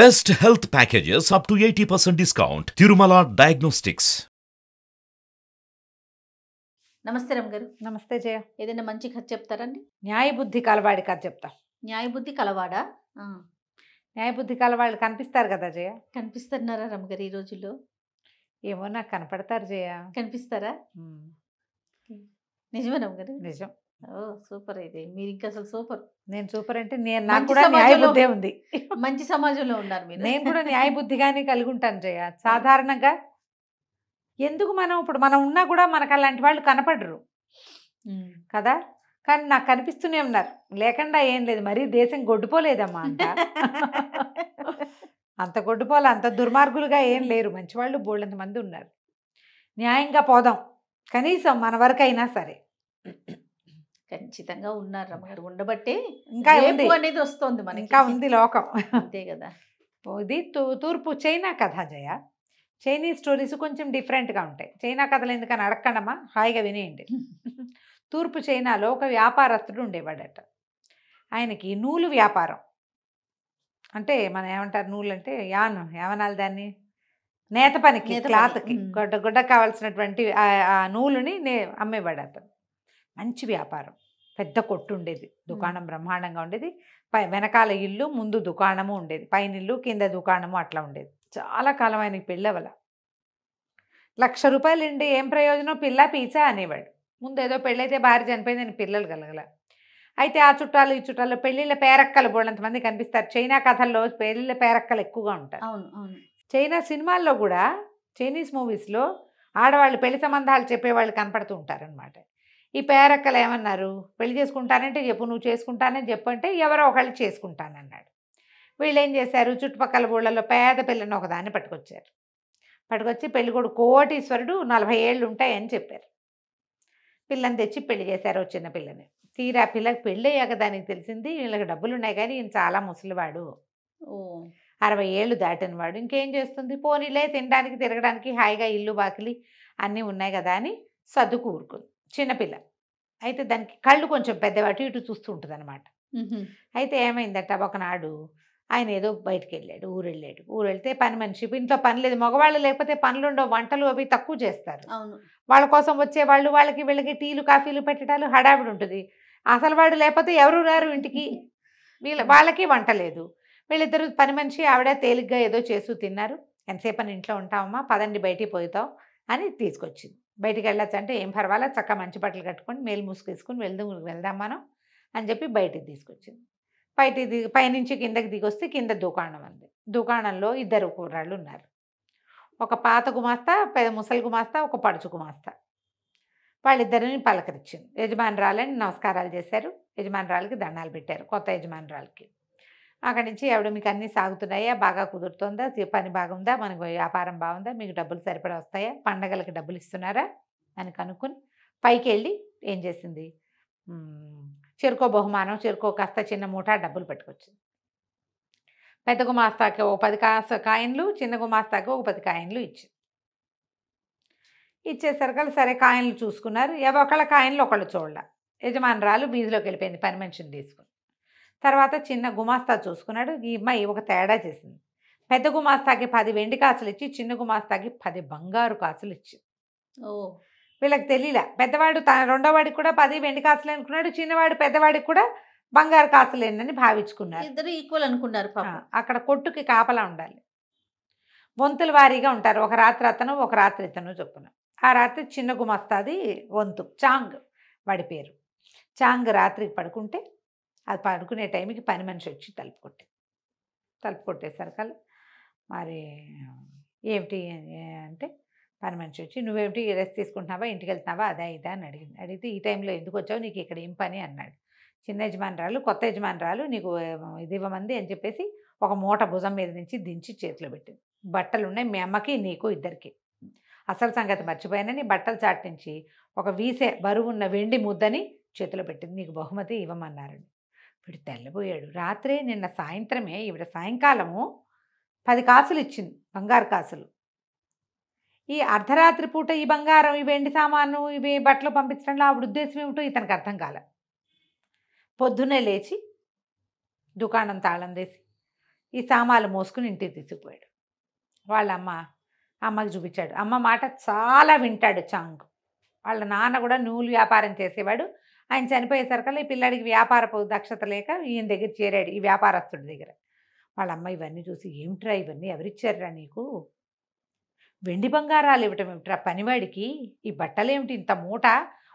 Best health packages up to 80% discount. Tirumala Diagnostics. నమస్తే రమ్ గారు. నమస్తే జయ. ఏదైనా మంచి కథ చెప్తారండి? న్యాయబుద్ధి కలవాడి కథ చెప్తా. న్యాయబుద్ధి కలవాడా? న్యాయబుద్ధి కలవాళ్ళు కనిపిస్తారు కదా జయ. కనిపిస్తున్నారా రమ్ గారు ఈ రోజుల్లో? ఏమో నాకు కనపడతారు జయ. కనిపిస్తారా? నిజమే రమ్ గారు. నిజం. ఓ సూపర్. అయితే మీరు ఇంకా అసలు సూపర్. నేను సూపర్ అంటే నాకు మంచి కూడా సమాజంలో న్యాయబుద్ధే ఉంది. మంచి సమాజంలో ఉన్నారు మీరు. నేను కూడా న్యాయబుద్ధిగానే కలిగి ఉంటాను జయ. సాధారణంగా ఎందుకు మనం ఉన్నా కూడా మనకు అలాంటి వాళ్ళు కనపడరు కదా, కానీ నాకు కనిపిస్తూనే ఉన్నారు. లేకుండా ఏం లేదు, మరీ దేశం గొడ్డుపోలేదమ్మా అంత. అంత గొడ్డుపోలే, అంత దుర్మార్గులుగా ఏం లేరు. మంచివాళ్ళు బోళ్ళంత మంది ఉన్నారు. న్యాయంగా పోదాం కనీసం మన వరకు అయినా సరే. ఖచ్చితంగా ఉన్నారు రమ్ గారు. ఉండబట్టే ఇంకా రేపు అనేది వస్తుంది మనకి. ఇంకా ఉంది లోకం. అంతే కదా. ఇది తూర్పు చైనా కథ జయ. చైనీస్ స్టోరీస్ కొంచెం డిఫరెంట్గా ఉంటాయి. చైనా కథలు ఎందుకని అడగండమ్మా, హాయిగా వినేయండి. తూర్పు చైనాలో ఒక వ్యాపారస్తుడు ఉండేవాడట. ఆయనకి నూలు వ్యాపారం, అంటే మనం ఏమంటారు నూలు అంటే ఏమనాలి దాన్ని, నేత పనికి, క్లాత్కి గుడ్డ కావాల్సినటువంటి ఆ నూలుని అమ్మేవాడు అతను. మంచి వ్యాపారం, పెద్ద కొట్టు ఉండేది, దుకాణం బ్రహ్మాండంగా ఉండేది. వెనకాల ఇల్లు, ముందు దుకాణము ఉండేది, పైన ఇల్లు కింద దుకాణము అట్లా ఉండేది. చాలా కాలం ఆయనకి పెళ్ళవల. ₹1,00,000 ఉండి ఏం ప్రయోజనం, పిల్ల పీచా అనేవాడు. ముందు ఏదో పెళ్ళైతే భార్య చనిపోయింది, అని పిల్లలు కలగల. అయితే ఆ చుట్టాలు ఈ చుట్టాలు పెళ్ళిళ్ళ పేరక్కలు బోళ్ళంతమంది కనిపిస్తారు. చైనా కథల్లో పెళ్ళిళ్ళ పేరక్కలు ఎక్కువగా ఉంటారు. అవును అవును. చైనా సినిమాల్లో కూడా, చైనీస్ మూవీస్లో ఆడవాళ్ళు పెళ్లి సంబంధాలు చెప్పేవాళ్ళు కనపడుతూ ఉంటారనమాట. ఈ పేరక్కలు ఏమన్నారు, పెళ్లి చేసుకుంటానంటే చెప్పు, నువ్వు చేసుకుంటానని చెప్పు అంటే ఎవరో ఒకళ్ళు చేసుకుంటానన్నాడు. వీళ్ళు ఏం చేశారు, చుట్టుపక్కల ఊళ్ళలో పేద పిల్లని ఒకదాన్ని పట్టుకొచ్చి పెళ్ళికొడుకు కోటీశ్వరుడు, 40 ఏళ్ళు ఉంటాయని చెప్పారు. పిల్లని తెచ్చి పెళ్లి చేశారు, చిన్న పిల్లని. తీరా పిల్లకి పెళ్ళి అయ్యాక దానికి తెలిసింది వీళ్ళకి డబ్బులు ఉన్నాయి కానీ ఈయన చాలా ముసలివాడు, 60 ఏళ్ళు దాటిన వాడు. ఇంకేం చేస్తుంది, పోనీలే తినడానికి తిరగడానికి హాయిగా ఇల్లు బాకిలి అన్నీ ఉన్నాయి కదా అని సర్దుకు ఊరుకుంది చిన్నపిల్ల. అయితే దానికి కళ్ళు కొంచెం పెద్దవాటి ఇటు చూస్తూ ఉంటుంది అనమాట. అయితే ఏమైందట, ఒకనాడు ఆయన ఏదో బయటికి వెళ్ళాడు, ఊరు వెళ్తే పని మనిషి, ఇంట్లో పని లేదు, మగవాళ్ళు లేకపోతే పనులుండవు, వంటలు అవి తక్కువ చేస్తారు. అవును. వాళ్ళ కోసం వచ్చేవాళ్ళు, వాళ్ళకి వీళ్ళకి టీలు కాఫీలు పెట్టడాలు హడావిడి ఉంటుంది. అసలు వాడు లేకపోతే ఎవరు రారు ఇంటికి, వాళ్ళకి వంట లేదు. వీళ్ళిద్దరు పని మనిషి ఆవిడ తేలిగ్గా ఏదో చేస్తూ తిన్నారు. ఎంతసేపు అని ఇంట్లో ఉంటామమ్మా, పదండి బయటికి పోతాం అని తీసుకొచ్చింది. బయటికి వెళ్ళొచ్చు అంటే ఏం పర్వాలేదు, చక్కగా మంచి బట్టలు కట్టుకొని మేలు మూసుకేసుకుని వెళ్దాం మనం అని చెప్పి బయటికి తీసుకొచ్చింది. పైనుంచి కిందకి దిగొస్తే కింద దుకాణం ఉంది. దుకాణంలో 2 కుర్రాళ్ళు ఉన్నారు. ఒక పాత గుమాస్తా, ముసలి గుమాస్తా, ఒక పడుచు గుమాస్తా. వాళ్ళిద్దరిని పలకరించింది. యజమానురాలని నమస్కారాలు చేశారు, యజమానురాలకి దండాలు పెట్టారు, కొత్త యజమానురాలకి. అక్కడి నుంచి ఆవిడ, మీకు అన్నీ సాగుతున్నాయా, బాగా కుదురుతుందా, పని బాగుందా, మనకు వ్యాపారం బాగుందా, మీకు డబ్బులు సరిపడా వస్తాయా, పండగలకి డబ్బులు ఇస్తున్నారా అని కనుక్కొని పైకి వెళ్ళి ఏం చేసింది, చెరుకో బహుమానం, చెరుకో కాస్త చిన్న మూట డబ్బులు పట్టుకొచ్చింది. పెద్ద గుమాస్తాకి ఒక 10 కాయిన్లు, చిన్న గుమాస్తాకి ఒక 10 కాయిన్లు ఇచ్చేసరికి సరే కాయిన్లు చూసుకున్నారు. ఒకళ్ళ కాయిన్లు ఒకళ్ళు చూడాల. యజమానురాలు వీధిలోకి వెళ్ళిపోయింది పని మనిషిని తీసుకుని. తర్వాత చిన్న గుమాస్తా చూసుకున్నాడు. ఈ అమ్మాయి ఒక తేడా చేసింది. పెద్ద గుమాస్తాకి 10 వెండి కాసులు ఇచ్చి, చిన్న గుమాస్తాకి 10 బంగారు కాసులు ఇచ్చింది. వీళ్ళకి తెలియలే. పెద్దవాడు రెండో వాడికి కూడా 10 వెండి కాసులు అనుకున్నాడు, చిన్నవాడు పెద్దవాడికి కూడా బంగారు కాసులేనని భావించుకున్నారు. ఇద్దరు ఈక్వల్ అనుకున్నారు. అక్కడ కొట్టుకి కాపలా ఉండాలి, వంతుల వారీగా ఉంటారు. ఒక రాత్రి అతను, ఒక రాత్రి ఇతను చొప్పున. ఆ రాత్రి చిన్న గుమస్తాది వంతు, చాంగ్ వాడి పేరు. చాంగ్ రాత్రికి పడుకుంటే, అది పడుకునే టైంకి పని మనిషి వచ్చి తలుపు కొట్టేసరికి మరి ఏమిటి అంటే, పని మనిషి వచ్చి, నువ్వేమిటి రెస్ట్ తీసుకుంటున్నావా, ఇంటికి వెళ్తున్నావా, అదా ఇదా అని అడిగితే ఈ టైంలో ఎందుకు వచ్చావు, నీకు ఇక్కడ ఏం పని అన్నాడు. చిన్న యజమానురాలు, కొత్త యజమానురాలు నీకు ఇది ఇవ్వమంది అని చెప్పేసి ఒక మూట భుజం మీద నుంచి దించి చేతిలో పెట్టింది. బట్టలు ఉన్నాయి మీ అమ్మకి నీకు ఇద్దరికి. అసలు సంగతి మర్చిపోయానని బట్టల చాటు నుంచి ఒక వీసే బరువున్న వెండి ముద్దని చేతిలో పెట్టింది. నీకు బహుమతి ఇవ్వమన్నారని. వీడు తెల్లబోయాడు. రాత్రే నిన్న సాయంత్రమే ఈవిడ సాయంకాలము 10 కాసులు ఇచ్చింది, బంగారు కాసులు. ఈ అర్ధరాత్రి పూట ఈ బంగారం, ఈ వెండి సామాను, ఇవి బట్టలు పంపించడంలో ఆవిడ ఉద్దేశం ఏమిటో ఇతనికి అర్థం కాలే. పొద్దున్నే లేచి దుకాణం తాళం వేసి ఈ సామాన్లు మోసుకుని ఇంటికి తీసుకుపోయాడు. వాళ్ళ అమ్మకి చూపించాడు. అమ్మ మాట చాలా వింటాడు చాంగ్. వాళ్ళ నాన్న కూడా నూలు వ్యాపారం చేసేవాడు. ఆయన చనిపోయేసరికల్లా ఈ పిల్లాడికి వ్యాపారపు దక్షత లేక ఈయన దగ్గర చేరాడు, ఈ వ్యాపారస్తుడి దగ్గర. వాళ్ళ అమ్మ ఇవన్నీ చూసి, ఏమిట్రా ఇవన్నీ ఎవరిచ్చారా నీకు? వెండి బంగారాలు ఇవ్వటం ఏమిట్రా పనివాడికి? ఈ బట్టలేమిటి ఇంత మూట?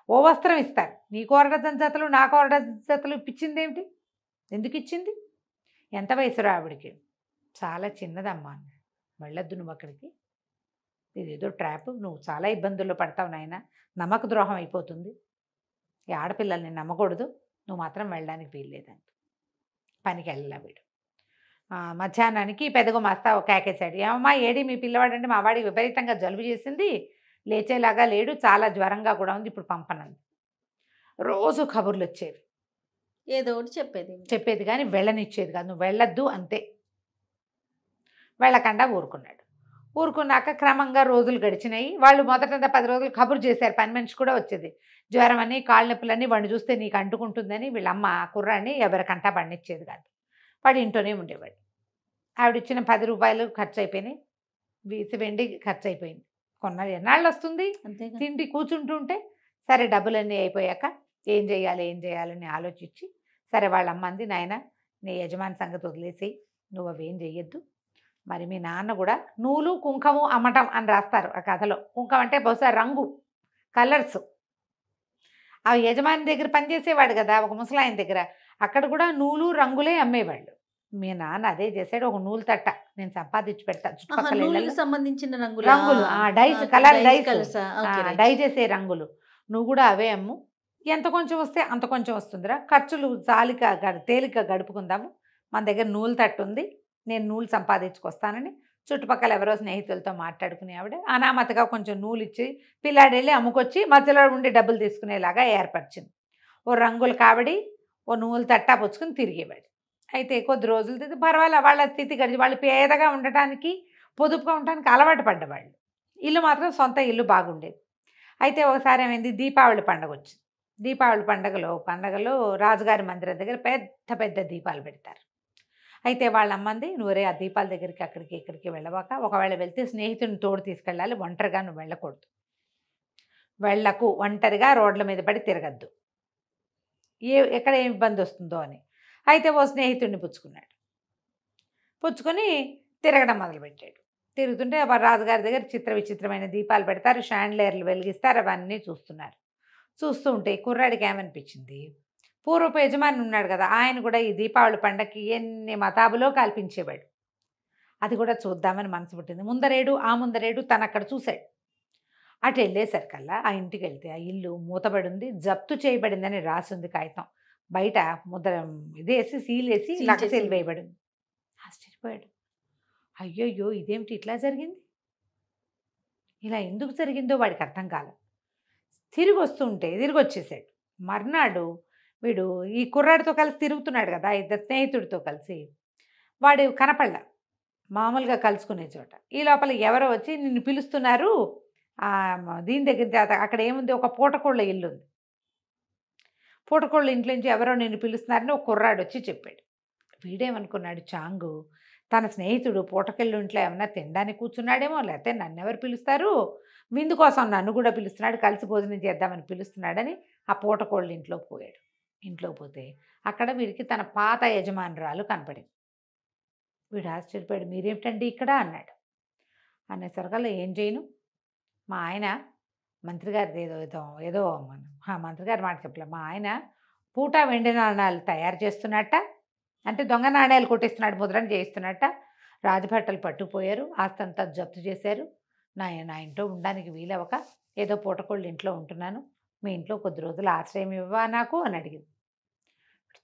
ఓ వస్త్రం ఇస్తారు, నీకు 1 డజన్ జతలు నాకు 1 డజన్ జతలు ఇప్పించింది ఏమిటి? ఎందుకు ఇచ్చింది? ఎంత వయసురా ఆవిడికి? చాలా చిన్నదమ్మా. వెళ్ళొద్దు నువ్వు అక్కడికి, ఇదేదో ట్రాప్, నువ్వు చాలా ఇబ్బందుల్లో పడతావు నాయన, నమ్మక ద్రోహం అయిపోతుంది, ఈ ఆడపిల్లల్ని నమ్మకూడదు, నువ్వు మాత్రం వెళ్ళడానికి వీల్లేదంట. పనికి వెళ్ళలే వీడు. మధ్యాహ్నానికి పెద్దగా మస్తా కేకేశాడు. ఏమమ్మా ఏడి మీ పిల్లవాడంటే? మా వాడికి విపరీతంగా జలుబు చేసింది, లేచేలాగా లేడు, చాలా జ్వరంగా కూడా ఉంది, ఇప్పుడు పంపనంది. రోజు కబుర్లు వచ్చేవి, ఏదో ఒకటి చెప్పేది కానీ వెళ్ళనిచ్చేది కాదు. నువ్వు వెళ్ళొద్దు అంతే. వెళ్ళకుండా ఊరుకున్నాక క్రమంగా రోజులు గడిచినాయి. వాళ్ళు మొదట 10 రోజులు కబురు చేశారు, పని మనిషి కూడా వచ్చేది. జ్వరం అని కాళ్ళ నొప్పులని వాడిని చూస్తే నీకు అంటుకుంటుందని వీళ్ళమ్మ కుర్రాన్ని ఎవరికంటా పండించేది కాదు. వాడు ఇంట్లోనే ఉండేవాడు. ఆవిడిచ్చిన 10 రూపాయలు ఖర్చు అయిపోయినాయి, వెండి ఖర్చు అయిపోయింది. కొన్నది ఎన్నాళ్ళు వస్తుంది? అంతేగా. తిండి కూర్చుంటుంటే సరే డబ్బులన్నీ అయిపోయాక ఏం చేయాలని ఆలోచించి, సరే వాళ్ళ అమ్మ అంది, నాయన నీ యజమాని సంగతి వదిలేసి నువ్వు అవేం చెయ్యొద్దు, మరి మీ నాన్న కూడా నూలు కుంకము అమ్మటం అని రాస్తారు ఆ కథలో. కుంకం అంటే బహుశా రంగు, కలర్స్. ఆ యజమాని దగ్గర పనిచేసేవాడు కదా ఒక ముసలాయన దగ్గర, అక్కడ కూడా నూలు రంగులే అమ్మేవాళ్ళు. మీ నాన్న అదే చేశాడు. ఒక నూలు తట్ట నేను సంపాదించి పెడతా, చుట్టుపక్కల సంబంధించిన రంగులు, డైస్, కలర్ డైస్, డై చేసే రంగులు, నువ్వు కూడా అవే అమ్ము, ఎంత కొంచెం వస్తే అంత కొంచెం వస్తుందిరా, ఖర్చులు తేలిక గడుపుకుందాము, మన దగ్గర నూలు తట్టు ఉంది, నేను నూలు సంపాదించుకొస్తానని చుట్టుపక్కల ఎవరో స్నేహితులతో మాట్లాడుకునే ఆవిడ అనామతగా కొంచెం నూలు ఇచ్చి పిల్లాడు వెళ్ళి అమ్ముకొచ్చి మధ్యలో ఉండి డబ్బులు తీసుకునేలాగా ఏర్పరిచింది. ఓ రంగుల కావడి, ఓ నూలు తట్టా పుచ్చుకుని తిరిగేవాడు. అయితే కొద్ది రోజులు పర్వాలేదు, వాళ్ళ స్థితి గడిచి వాళ్ళు పేదగా ఉండటానికి పొదుపుగా ఉండటానికి అలవాటు పడ్డవాళ్ళు. ఇల్లు మాత్రం సొంత ఇల్లు బాగుండేది. అయితే ఒకసారి ఏమైంది, దీపావళి పండుగ వచ్చింది. దీపావళి పండగలో రాజుగారి మందిరం దగ్గర పెద్ద దీపాలు పెడతారు. అయితే వాళ్ళ అమ్మంది, నువ్వురే ఆ దీపాల దగ్గరికి అక్కడికి ఇక్కడికి వెళ్ళవాక, ఒకవేళ వెళ్తే స్నేహితుడిని తోడు తీసుకెళ్ళాలి, ఒంటరిగా నువ్వు వెళ్ళకూడదు, వెళ్ళకు, ఒంటరిగా రోడ్ల మీద పడి తిరగద్దు, ఎక్కడ ఏం ఇబ్బంది వస్తుందో అని. అయితే ఓ స్నేహితుడిని పుచ్చుకొని తిరగడం మొదలుపెట్టాడు. తిరుగుతుంటే రాజుగారి దగ్గర విచిత్రమైన దీపాలు పెడతారు, షాండ్లేర్లు వెలిగిస్తారు, అవన్నీ చూస్తూ ఉంటే కుర్రాడికి ఏమనిపించింది, పూర్వపు యజమాని ఉన్నాడు కదా, ఆయన కూడా ఈ దీపావళి పండగకి ఎన్ని మతాబులో కల్పించేవాడు, అది కూడా చూద్దామని మనసు పుట్టింది. ముందరేడు తను అక్కడ చూశాడు. అటు వెళ్ళేసరికల్లా ఆ ఇంటికి వెళ్తే ఆ ఇల్లు మూతబడి ఉంది, జప్తు చేయబడిందని రాసింది కాగితం, బయట ముద్ర ఇదేసి సీలేసి లక్కసీలు వేయబడింది. ఆశ్చర్యపోయాడు. అయ్యయ్యో ఇదేమిటి ఇట్లా జరిగింది, ఇలా ఎందుకు జరిగిందో వాడికి అర్థం కాలేదు. తిరిగి వచ్చేసాడు. మర్నాడు వీడు ఈ కుర్రాడితో కలిసి తిరుగుతున్నాడు కదా, ఇద్దరు స్నేహితుడితో కలిసి, వాడు కనపడలా మామూలుగా కలుసుకునే చోట. ఈ లోపల ఎవరో వచ్చి నిన్ను పిలుస్తున్నారు, దీని దగ్గర అక్కడ ఏముంది, ఒక పూటకోళ్ళ ఇల్లు ఉంది, పూటకోళ్ళ ఇంట్లో నుంచి ఎవరో నిన్ను పిలుస్తున్నారని ఒక కుర్రాడు వచ్చి చెప్పాడు. వీడేమనుకున్నాడు, చాంగు తన స్నేహితుడు పూటకెళ్ళి ఇంట్లో ఏమన్నా తినడానికి కూర్చున్నాడేమో, లేకపోతే నన్ను ఎవరు పిలుస్తారు, విందు కోసం నన్ను కూడా పిలుస్తున్నాడు, కలిసి భోజనం చేద్దామని పిలుస్తున్నాడని ఆ పూటకోళ్ళ ఇంట్లోకి పోయాడు. ఇంట్లోకి పోతే అక్కడ వీడికి తన పాత యజమానురాలు కనపడింది. వీడు ఆశ్చర్యపోయాడు, మీరేమిటండి ఇక్కడ అన్నాడు. అనేసరికల్లా ఏం చేయను, మా ఆయన మంత్రి గారిది ఏదో మంత్రి గారి మాట చెప్పలే, మా ఆయన పూట వెండి నాణాలు తయారు చేస్తున్నట్ట, అంటే దొంగ నాణ్యాలు కొట్టిస్తున్నాడు, ముద్రణ చేయిస్తున్నట్ట, రాజభట్టలు పట్టుకుపోయారు, ఆస్తంతా జప్తు చేశారు, నా ఇంట్లో ఉండడానికి వీలవక ఏదో పూటకోళ్ళు ఇంట్లో ఉంటున్నాను, మీ ఇంట్లో కొద్ది రోజులు ఆశ్రయం ఇవ్వవా నాకు అని అడిగింది.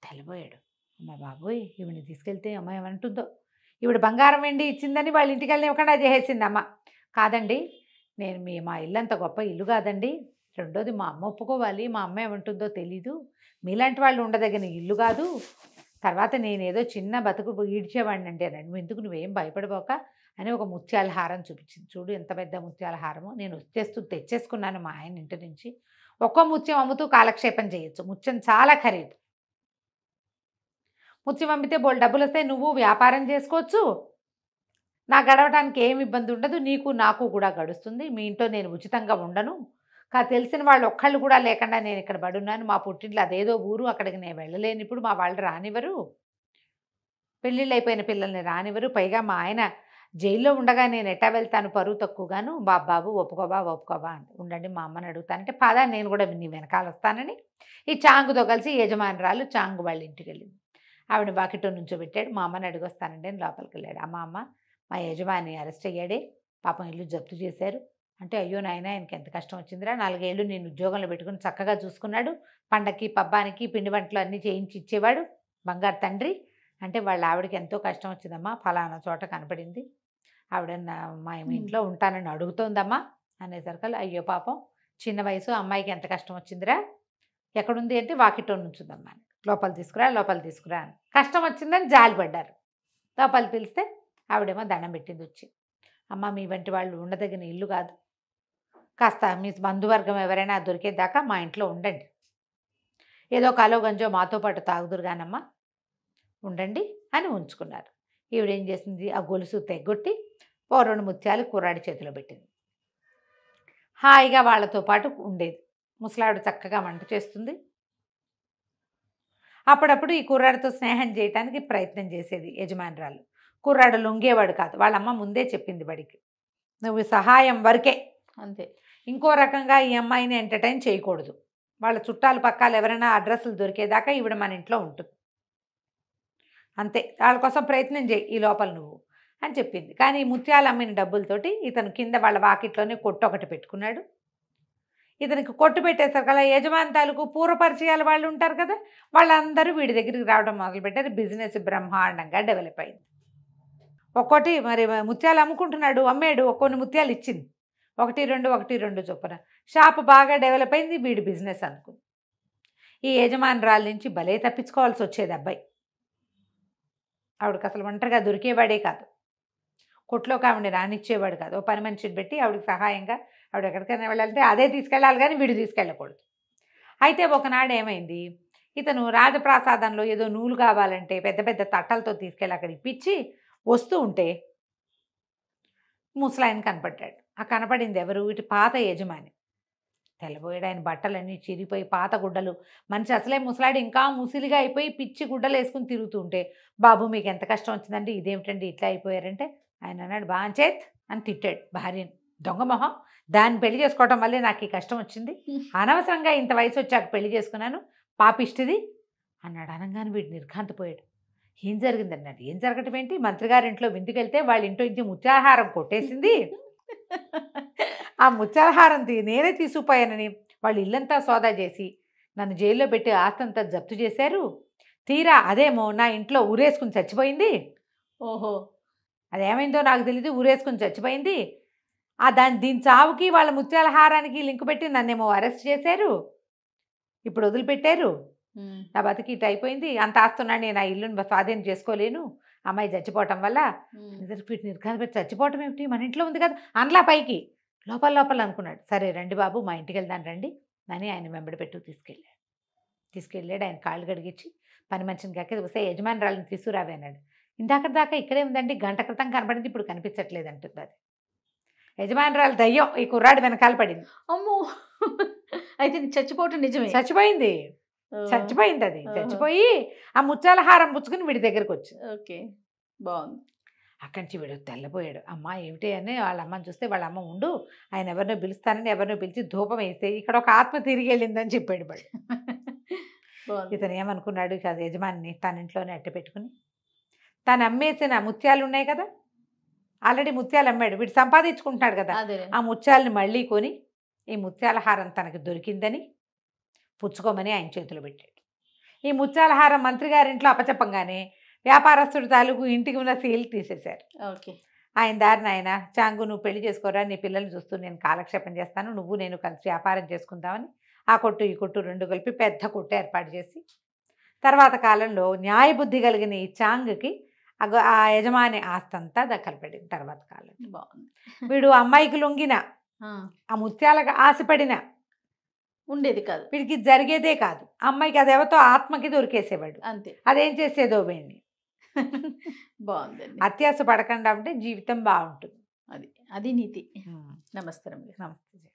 తెల్లబోయాడు. అమ్మ బాబోయ్, ఈవిని తీసుకెళ్తే అమ్మ ఏమంటుందో, ఈవిడ బంగారం వెండి ఇచ్చిందని వాళ్ళ ఇంటికి వెళ్ళనివ్వకుండా చేసేసింది అమ్మ. కాదండి, మా ఇల్లు అంత గొప్ప ఇల్లు కాదండి, రెండోది మా అమ్మ ఒప్పుకోవాలి, మా అమ్మ ఏమంటుందో తెలీదు, మీలాంటి వాళ్ళు ఉండదగిన ఇల్లు కాదు, తర్వాత నేనేదో చిన్న బతుకు ఈడ్చేవాడిని అంటే అన్నాడు. ఎందుకు నువ్వేం భయపడిపోక అని ఒక ముత్యాల హారం చూపించింది. చూడు ఎంత పెద్ద ముత్యాల హారమో, నేను తెచ్చేసుకున్నాను మా ఆయన ఇంటి నుంచి, ఒక్కో ముత్యం అమ్ముతూ కాలక్షేపం చేయొచ్చు, ముత్యం చాలా ఖరీదు, ముత్యం అమ్మితే బోల్ డబ్బులు వస్తాయి, నువ్వు వ్యాపారం చేసుకోవచ్చు, నాకు గడవడానికి ఏమి ఇబ్బంది ఉండదు, నీకు నాకు కూడా గడుస్తుంది, మీ ఇంట్లో నేను ఉచితంగా ఉండను, తెలిసిన వాళ్ళు ఒక్కళ్ళు కూడా లేకుండా నేను ఇక్కడ పడున్నాను, మా పుట్టింట్లో అదేదో ఊరు, అక్కడికి నేను వెళ్ళలేను, ఇప్పుడు మా వాళ్ళు రానివ్వరు, పెళ్ళిళ్ళు అయిపోయిన పిల్లల్ని రానివ్వరు, పైగా మా ఆయన జైల్లో ఉండగా నేను ఎట్టా వెళ్తాను, పరువు తక్కువగాను, బాబు ఒప్పుకోబా ఉండండి మా అమ్మని అడుగుతానంటే పదా నేను కూడా నీ వెనకాల వస్తానని ఈ చాంగుతో కలిసి యజమానురాలు చాంగు వాళ్ళ ఇంటికి వెళ్ళింది. ఆవిడ బాకిటో నుంచోబెట్టాడు, మా అమ్మని అడిగొస్తానండి అని లోపలికి వెళ్ళాడు. అమ్మ మా యజమాని అరెస్ట్ అయ్యాడే, పాపం ఇల్లు జప్తు చేశారు అంటే, అయ్యో నాయన ఆయనకి ఎంత కష్టం వచ్చిందిరా, 4 ఏళ్ళు నేను ఉద్యోగంలో పెట్టుకుని చక్కగా చూసుకున్నాడు, పండక్కి పబ్బానికి పిండి వంటలు అన్నీ చేయించి ఇచ్చేవాడు, బంగారు తండ్రి అంటే వాళ్ళ ఆవిడకి ఎంతో కష్టం వచ్చిందమ్మా, ఫలానా చోట కనపడింది, ఆవిడ మా ఇంట్లో ఉంటానని అడుగుతోందమ్మా అనేసరికి, అయ్యో పాపం చిన్న వయసు అమ్మాయికి ఎంత కష్టం వచ్చిందిరా, ఎక్కడుంది అంటే వాకిటో నుంచుందమ్మా, లోపల తీసుకురా అని. కష్టం వచ్చిందని జాలిపడ్డారు. లోపల పిలిస్తే ఆవిడేమో దండం పెట్టింది వచ్చి, అమ్మ మీ వంటి వాళ్ళు ఉండదగిన ఇల్లు కాదు, కాస్త మీ బంధువర్గం ఎవరైనా దొరికేదాకా మా ఇంట్లో ఉండండి, ఏదో కాలో గంజో మాతో పాటు తాగుదురుగానమ్మా ఉండండి అని ఉంచుకున్నారు. ఈవిడేం చేసింది, ఆ గొలుసు తెగ్గొట్టి 2 ముత్యాలు కుర్రాడి చేతిలో పెట్టింది. హాయిగా వాళ్ళతో పాటు ఉండేది. ముసలావిడ చక్కగా వంట చేస్తుంది. అప్పుడప్పుడు ఈ కుర్రాడితో స్నేహం చేయడానికి ప్రయత్నం చేసేది యజమానురాలు. కుర్రాడు లొంగేవాడు కాదు. వాళ్ళమ్మ ముందే చెప్పింది బడికి, నువ్వు సహాయం వరకే అంతే, ఇంకో రకంగా ఈ అమ్మాయిని ఎంటర్టైన్ చేయకూడదు, వాళ్ళ చుట్టాలు పక్కాలు ఎవరైనా అడ్రస్లు దొరికేదాకా ఈవిడ మన ఇంట్లో ఉంటుంది, అంతే, వాళ్ళ కోసం ప్రయత్నం చేయి ఈ లోపల నువ్వు అని చెప్పింది. కానీ ముత్యాలు అమ్మిన డబ్బులతోటి ఇతను కింద వాళ్ళ వాకిట్లోనే కొట్టు ఒకటి పెట్టుకున్నాడు. ఇతనికి కొట్టు పెట్టేసరికల్లా యజమాని తాలూకు పూర్వపరిచయాలు వాళ్ళు ఉంటారు కదా, వాళ్ళందరూ వీడి దగ్గరికి రావడం మొదలుపెట్టారు. బిజినెస్ బ్రహ్మాండంగా డెవలప్ అయింది. ఒక్కోటి మరి ముత్యాలు అమ్ముకుంటున్నాడు, అమ్మాడు, కొన్ని ముత్యాలు ఇచ్చింది, 1-2 చొప్పున షాప్ బాగా డెవలప్ అయింది. వీడి బిజినెస్ అనుకుంది. ఈ యజమానురాల నుంచి భలే తప్పించుకోవాల్సి వచ్చేది అబ్బాయి. ఆవిడకి అసలు ఒంటరిగా దొరికేవాడే కాదు, కొట్లోకి ఆవిడని రానిచ్చేవాడు కాదు. ఓ పని మనిషిని పెట్టి ఆవిడకి సహాయంగా ఆవిడ ఎక్కడికైనా వెళ్ళాలంటే అదే తీసుకెళ్ళాలి కానీ వీడు తీసుకెళ్ళకూడదు. అయితే ఒకనాడు ఏమైంది, ఇతను రాజప్రాసాదంలో ఏదో నూలు కావాలంటే పెద్ద పెద్ద తట్టలతో తీసుకెళ్ళి అక్కడ ఇప్పించి వస్తూ ఉంటే ముసలాయన కనపడ్డాడు. ఆ కనపడింది ఎవరు, ఇటు పాత యజమాని. తెల్లబోయాడు. ఆయన బట్టలన్నీ చిరిగిపోయి పాత గుడ్డలు, మనిషి అసలే ముసలాడు ఇంకా ముసిలిగా అయిపోయి పిచ్చి గుడ్డలు వేసుకుని తిరుగుతూ ఉంటే, బాబు మీకు ఎంత కష్టం వచ్చిందంటే, ఇదేమిటండి ఇట్లా అయిపోయారంటే, ఆయన అన్నాడు బాంచేత్ అని తిట్టాడు భార్యని. దొంగ మొహం, దాన్ని పెళ్లి చేసుకోవటం వల్లే నాకు ఈ కష్టం వచ్చింది, అనవసరంగా ఇంత వయసు వచ్చాక పెళ్లి చేసుకున్నాను, పాపిష్టిది అన్నాడు. అనగానే వీడు నిర్ఘాంతపోయాడు. ఏం జరిగింది అన్నాడు. ఏం జరగటం ఏంటి, మంత్రి గారింట్లో విందుకెళ్తే వాళ్ళ ఇంట్లో నుంచి ముత్యాలహారం కొట్టేసింది, ఆ ముత్యాలహారం నేనే తీసుకుపోయానని వాళ్ళు ఇల్లంతా సోదా చేసి నన్ను జైల్లో పెట్టి ఆస్తంతా జప్తు చేశారు, తీరా అదేమో నా ఇంట్లో ఊరేసుకుని చచ్చిపోయింది. ఓహో, అదేమైందో నాకు తెలీదు, ఊరేసుకుని చచ్చిపోయింది. దీని చావుకి వాళ్ళ ముత్యాలహారానికి లింకు పెట్టి నన్నేమో అరెస్ట్ చేశారు, ఇప్పుడు వదిలిపెట్టారు, నా బతికి ఇటు అయిపోయింది, అంత ఆస్తున్నాడు, నేను ఆ ఇల్లుని స్వాధీనం చేసుకోలేను అమ్మాయి చచ్చిపోవటం వల్ల. నిర్ఘాంతపెట్టి చచ్చిపోవటం ఏమిటి, మన ఇంట్లో ఉంది కదా అనలా పైకి, లోపల అనుకున్నాడు. సరే రండి బాబు మా ఇంటికి వెళ్దాను రండి అని ఆయన వెంబడి పెట్టు తీసుకెళ్ళాడు. ఆయన కాళ్ళు కడిగించి పని మనిషిని కాక వస్తే యజమానురాలను తీసుకురావే అన్నాడు. ఇందాక దాకా ఇక్కడే ఉందండి, గంట క్రితం కనపడింది, ఇప్పుడు కనిపించట్లేదు అంటుంది అది. యజమానురాలు దయ్యం ఈ కుర్రాడు వెనకాల పడింది. అమ్మో, అయితే చచ్చిపోవటం నిజమే, చచ్చిపోయింది అది. చచ్చిపోయి ఆ ముత్యాలహారం పుచ్చుకుని వీడి దగ్గరకు వచ్చింది. ఓకే, బాగుంది. అక్కడి నుంచి వీడు తెల్లపోయాడు. అమ్మ ఏమిటి అని వాళ్ళ అమ్మని చూస్తే, వాళ్ళ అమ్మ ఉండు ఆయన ఎవరినో పిలుస్తానని ఎవరినో పిలిచి ధూపం వేస్తే ఇక్కడ ఒక ఆత్మ తిరిగి వెళ్ళిందని చెప్పాడు వాడు. ఇతను ఏమనుకున్నాడు, కాదు యజమాని తన ఇంట్లోనే అట్ట పెట్టుకుని తను అమ్మేసిన ముత్యాలు ఉన్నాయి కదా, ఆల్రెడీ ముత్యాలు అమ్మాడు, వీడు సంపాదించుకుంటున్నాడు కదా, ఆ ముత్యాలని మళ్ళీ కొని ఈ ముత్యాలహారం తనకు దొరికిందని పుచ్చుకోమని ఆయన చేతిలో పెట్టాడు. ఈ ముత్యాలహారం మంత్రి గారింట్లో అపచెప్పంగానే వ్యాపారస్తుడు తాలూకు ఇంటికి ఉన్న సీల్ తీసేశారు. ఓకే, ఆయన దారిని ఆయన, చాంగు నువ్వు పెళ్లి చేసుకోరా, నీ పిల్లల్ని చూస్తూ నేను కాలక్షేపం చేస్తాను, నువ్వు నేను కలిసి వ్యాపారం చేసుకుందామని ఆ కొట్టు ఈ కొట్టు 2 కలిపి పెద్ద కొట్టు ఏర్పాటు చేసి, తర్వాత కాలంలో న్యాయబుద్ధి కలిగిన ఈ చాంగుకి ఆ యజమాని ఆస్తంతా దక్కలపడింది. తర్వాత కాలం బాగుంది. వీడు అమ్మాయికి లొంగిన, ఆ ముత్యాలకు ఆశపడిన, ఉండేది కాదు. వీడికి ఇది జరిగేదే కాదు. అమ్మాయికి అది ఎవరితో ఆత్మకి దొరికేసేవాడు. అంతే. అదేం చేసేదో వీడిని. బాగుందండి. అత్యాస పడకుండా ఉంటే జీవితం బాగుంటుంది. అది అది నీతి. నమస్కారం. నమస్తే.